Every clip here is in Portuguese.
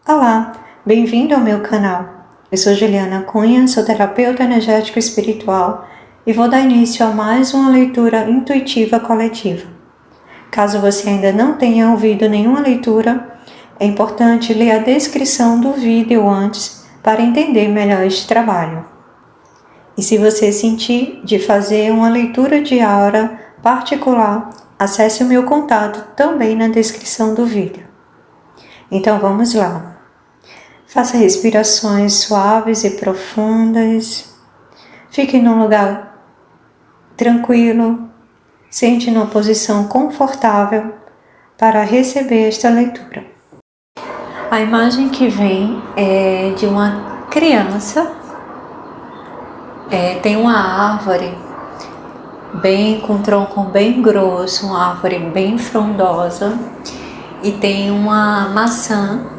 Olá, bem-vindo ao meu canal. Eu sou Juliana Cunha, sou terapeuta energético espiritual e vou dar início a mais uma leitura intuitiva coletiva. Caso você ainda não tenha ouvido nenhuma leitura, é importante ler a descrição do vídeo antes para entender melhor este trabalho. E se você sentir de fazer uma leitura de aura particular, acesse o meu contato também na descrição do vídeo. Então vamos lá. Faça respirações suaves e profundas. Fique num lugar tranquilo, sente numa posição confortável para receber esta leitura. A imagem que vem é de uma criança. Tem uma árvore com um tronco bem grosso, uma árvore bem frondosa, e tem uma maçã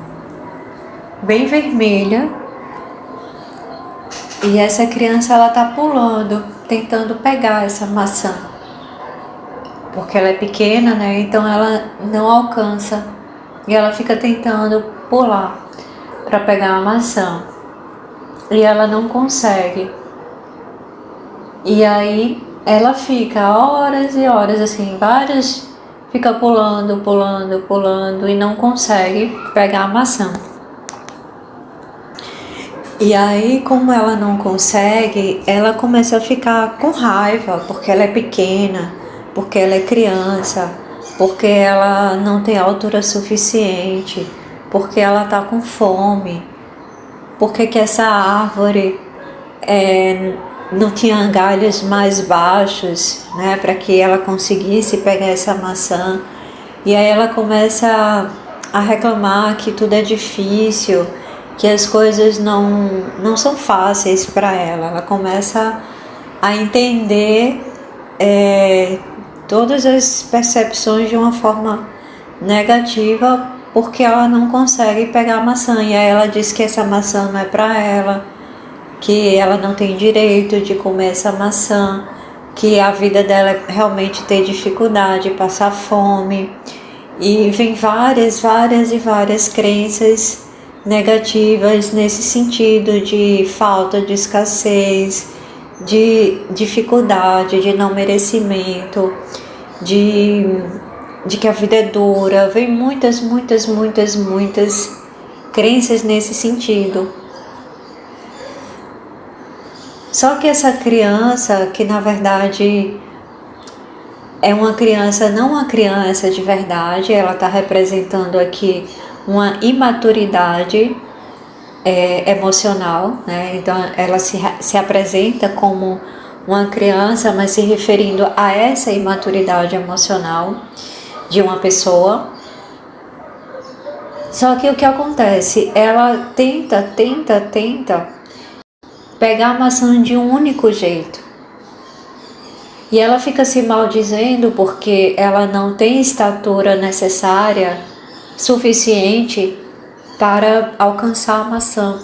bem vermelha, e essa criança ela tá pulando, tentando pegar essa maçã, porque ela é pequena, né? Então ela não alcança e ela fica tentando pular para pegar a maçã e ela não consegue. E aí ela fica horas e horas assim, fica pulando e não consegue pegar a maçã. E aí, como ela não consegue, ela começa a ficar com raiva, porque ela é pequena, porque ela é criança, porque ela não tem altura suficiente, porque ela tá com fome, porque que essa árvore não tinha galhos mais baixos, né, para que ela conseguisse pegar essa maçã. E aí ela começa a reclamar que tudo é difícil, que as coisas não são fáceis para ela. Ela começa a entender todas as percepções de uma forma negativa, porque ela não consegue pegar a maçã. E aí ela diz que essa maçã não é para ela, que ela não tem direito de comer essa maçã, que a vida dela é realmente ter dificuldade, passar fome. E vem várias crenças negativas nesse sentido de falta, de escassez, de dificuldade, de não merecimento, de que a vida é dura. Vem muitas crenças nesse sentido. Só que essa criança, que na verdade é uma criança, não uma criança de verdade, ela está representando aqui uma imaturidade emocional, né? Então ela se apresenta como uma criança, mas se referindo a essa imaturidade emocional de uma pessoa. Só que o que acontece? Ela tenta pegar a maçã de um único jeito. E ela fica se maldizendo porque ela não tem estatura necessária, suficiente para alcançar a maçã.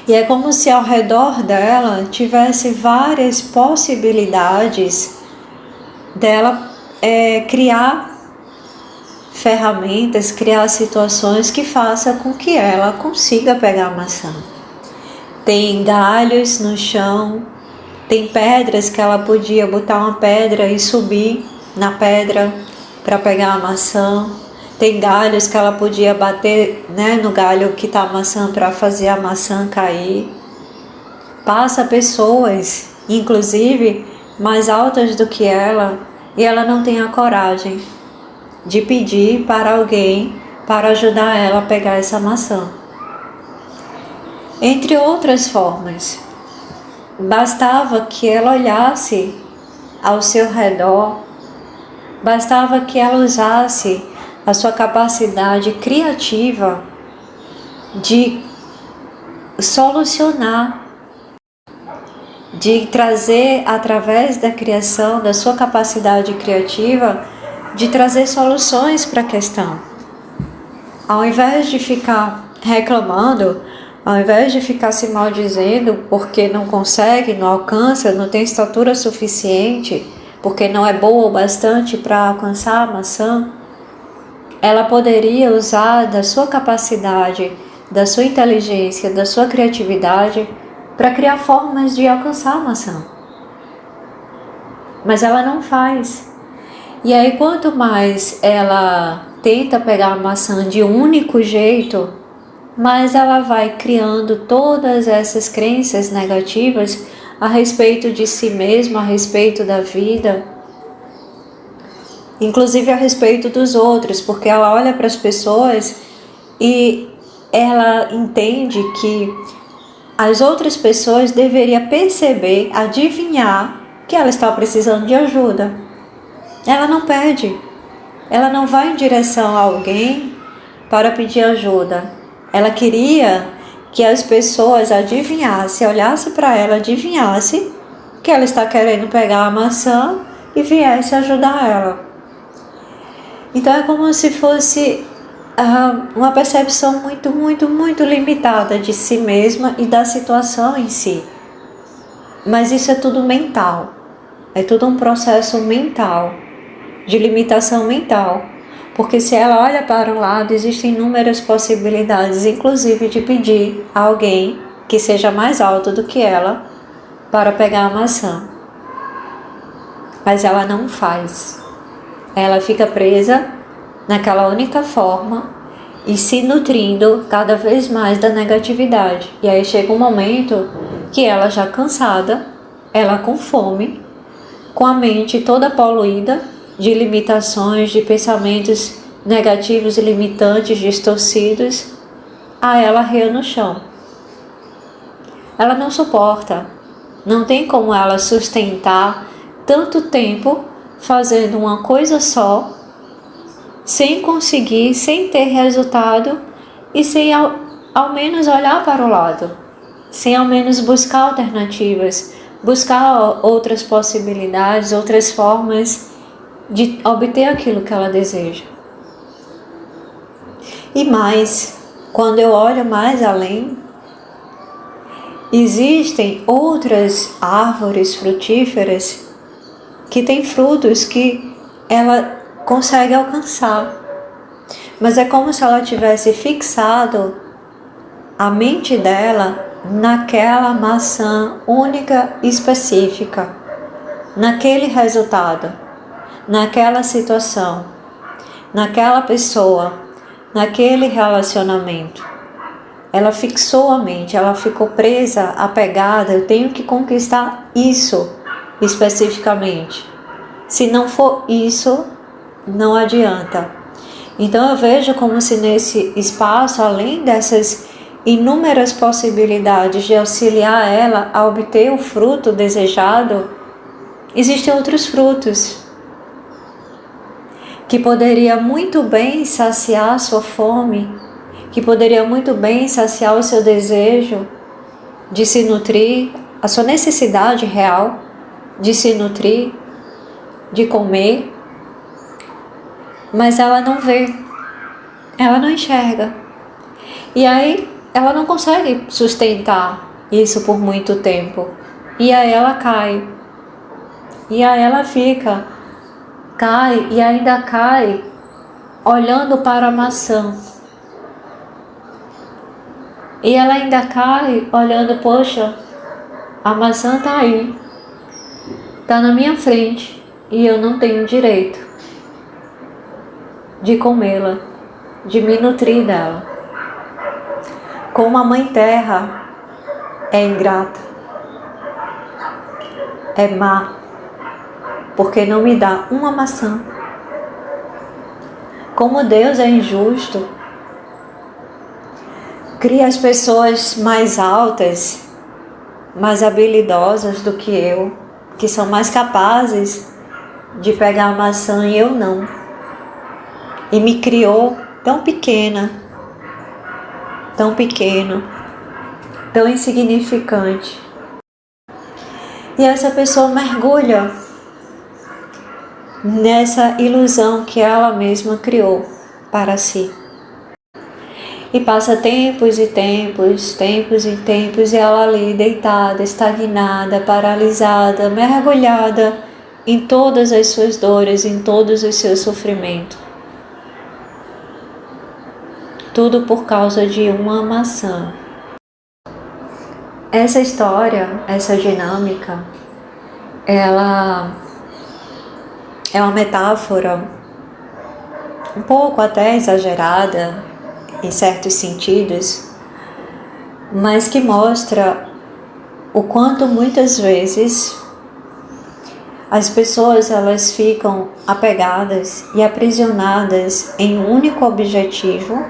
E é como se ao redor dela tivesse várias possibilidades dela criar ferramentas, criar situações que façam com que ela consiga pegar a maçã. Tem galhos no chão, tem pedras que ela podia botar uma pedra e subir na pedra para pegar a maçã. Tem galhos que ela podia bater, né, no galho que está a maçã para fazer a maçã cair. Passa pessoas, inclusive mais altas do que ela, e ela não tem a coragem de pedir para alguém para ajudar ela a pegar essa maçã. Entre outras formas, bastava que ela olhasse ao seu redor, bastava que ela usasse a sua capacidade criativa de solucionar, de trazer através da criação, da sua capacidade criativa, de trazer soluções para a questão. Ao invés de ficar reclamando, ao invés de ficar se maldizendo porque não consegue, não alcança, não tem estatura suficiente, porque não é boa o bastante para alcançar a maçã, ela poderia usar da sua capacidade, da sua inteligência, da sua criatividade para criar formas de alcançar a maçã. Mas ela não faz. E aí, quanto mais ela tenta pegar a maçã de um único jeito, mais ela vai criando todas essas crenças negativas a respeito de si mesma, a respeito da vida, inclusive a respeito dos outros, porque ela olha para as pessoas e ela entende que as outras pessoas deveriam perceber, adivinhar que ela está precisando de ajuda. Ela não pede, ela não vai em direção a alguém para pedir ajuda. Ela queria que as pessoas adivinhassem, olhassem para ela, adivinhassem que ela está querendo pegar a maçã e viesse ajudar ela. Então é como se fosse uma percepção muito limitada de si mesma e da situação em si. Mas isso é tudo mental, é tudo um processo mental, de limitação mental. Porque se ela olha para um lado, existem inúmeras possibilidades, inclusive de pedir a alguém que seja mais alto do que ela para pegar a maçã. Mas ela não faz. Ela fica presa naquela única forma e se nutrindo cada vez mais da negatividade. E aí chega um momento que ela já cansada, ela com fome, com a mente toda poluída de limitações, de pensamentos negativos e limitantes, distorcidos, ela ria no chão. Ela não suporta, não tem como ela sustentar tanto tempo fazendo uma coisa só, sem conseguir, sem ter resultado e sem ao menos olhar para o lado, sem ao menos buscar alternativas, buscar outras possibilidades, outras formas de obter aquilo que ela deseja. E mais, quando eu olho mais além, existem outras árvores frutíferas que têm frutos que ela consegue alcançar. Mas é como se ela tivesse fixado a mente dela naquela maçã única e específica, naquele resultado, naquela situação, naquela pessoa, naquele relacionamento. Ela fixou a mente, ela ficou presa, apegada, eu tenho que conquistar isso especificamente. Se não for isso, não adianta. Então eu vejo como se nesse espaço, além dessas inúmeras possibilidades de auxiliar ela a obter o fruto desejado, existem outros frutos que poderia muito bem saciar a sua fome, que poderia muito bem saciar o seu desejo de se nutrir, a sua necessidade real de se nutrir, de comer, mas ela não vê, ela não enxerga. E aí ela não consegue sustentar isso por muito tempo. E aí ela cai. E aí ela cai e ainda cai olhando para a maçã. E ela ainda cai olhando, poxa, a maçã está aí, está na minha frente e eu não tenho direito de comê-la, de me nutrir dela. Como a Mãe Terra é ingrata, é má, porque não me dá uma maçã. Como Deus é injusto, cria as pessoas mais altas, mais habilidosas do que eu, que são mais capazes de pegar a maçã e eu não. E me criou tão pequena, tão pequeno, tão insignificante. E essa pessoa mergulha nessa ilusão que ela mesma criou para si. E passa tempos e tempos e ela ali deitada, estagnada, paralisada, mergulhada em todas as suas dores, em todos os seus sofrimentos. tudo por causa de uma maçã. Essa história, essa dinâmica, ela é uma metáfora um pouco até exagerada em certos sentidos, mas que mostra o quanto muitas vezes as pessoas elas ficam apegadas e aprisionadas em um único objetivo,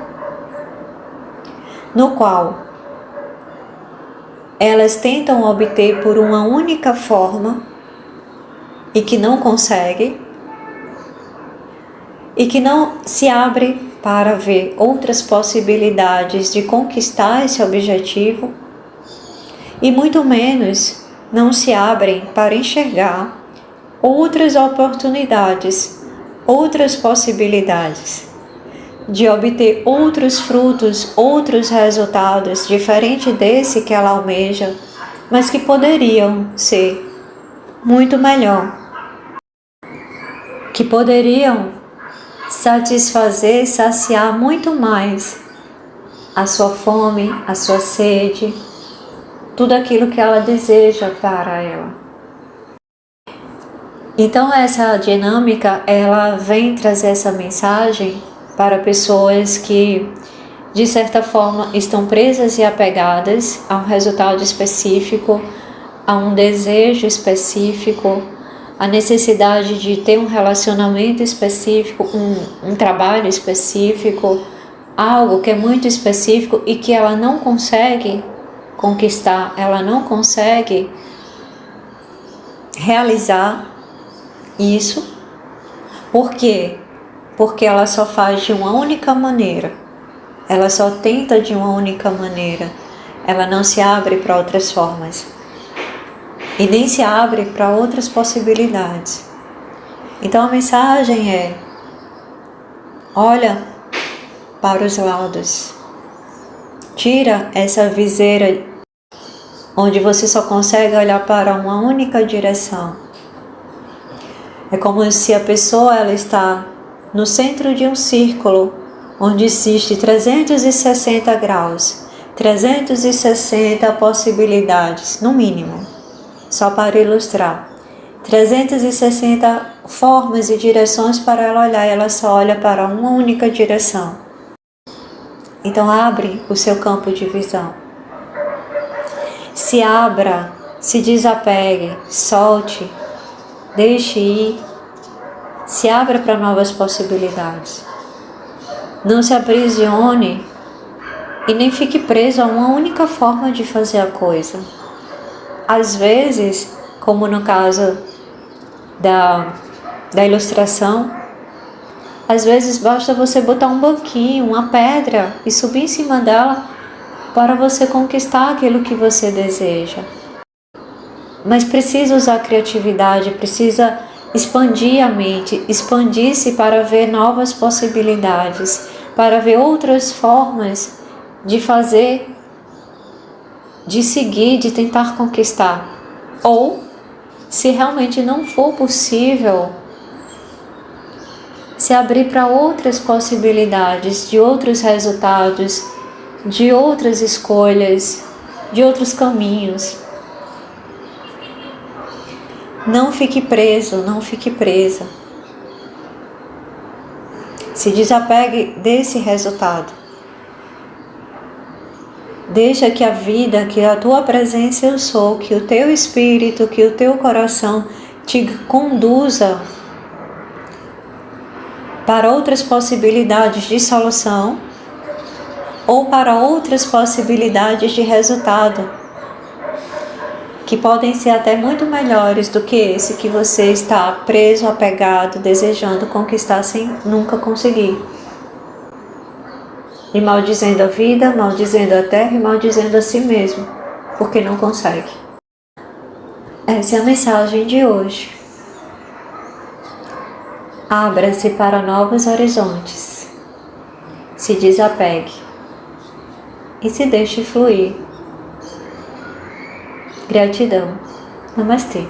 no qual elas tentam obter por uma única forma e que não conseguem, e que não se abre para ver outras possibilidades de conquistar esse objetivo, e muito menos não se abrem para enxergar outras oportunidades, outras possibilidades de obter outros frutos, outros resultados diferente desse que ela almeja, mas que poderiam ser muito melhor, que poderiam satisfazer, saciar muito mais a sua fome, a sua sede, tudo aquilo que ela deseja para ela. Então essa dinâmica, ela vem trazer essa mensagem para pessoas que, de certa forma, estão presas e apegadas a um resultado específico, a um desejo específico, a necessidade de ter um relacionamento específico, um trabalho específico, algo que é muito específico e que ela não consegue conquistar, ela não consegue realizar isso. Por quê? Porque ela só faz de uma única maneira, ela só tenta de uma única maneira, ela não se abre para outras formas e nem se abre para outras possibilidades. Então a mensagem é: olha para os lados, tira essa viseira onde você só consegue olhar para uma única direção. É como se a pessoa ela está no centro de um círculo onde existe 360 graus, 360 possibilidades, no mínimo, só para ilustrar. 360 formas e direções para ela olhar, e ela só olha para uma única direção. Então abre o seu campo de visão. Se abra, se desapegue, solte, deixe ir, se abra para novas possibilidades. Não se aprisione e nem fique preso a uma única forma de fazer a coisa. Às vezes, como no caso da ilustração, às vezes basta você botar um banquinho, uma pedra e subir em cima dela para você conquistar aquilo que você deseja. Mas precisa usar a criatividade, precisa expandir a mente, expandir-se para ver novas possibilidades, para ver outras formas de fazer, de seguir, de tentar conquistar. Ou, se realmente não for possível, se abrir para outras possibilidades, de outros resultados, de outras escolhas, de outros caminhos. Não fique preso, não fique presa. Se desapegue desse resultado. Deixa que a vida, que a tua presença eu sou, que o teu espírito, que o teu coração te conduza para outras possibilidades de solução ou para outras possibilidades de resultado, que podem ser até muito melhores do que esse que você está preso, apegado, desejando conquistar sem nunca conseguir. E maldizendo a vida, maldizendo a terra e maldizendo a si mesmo, porque não consegue. Essa é a mensagem de hoje. Abra-se para novos horizontes. Se desapegue e se deixe fluir. Gratidão. Namastê.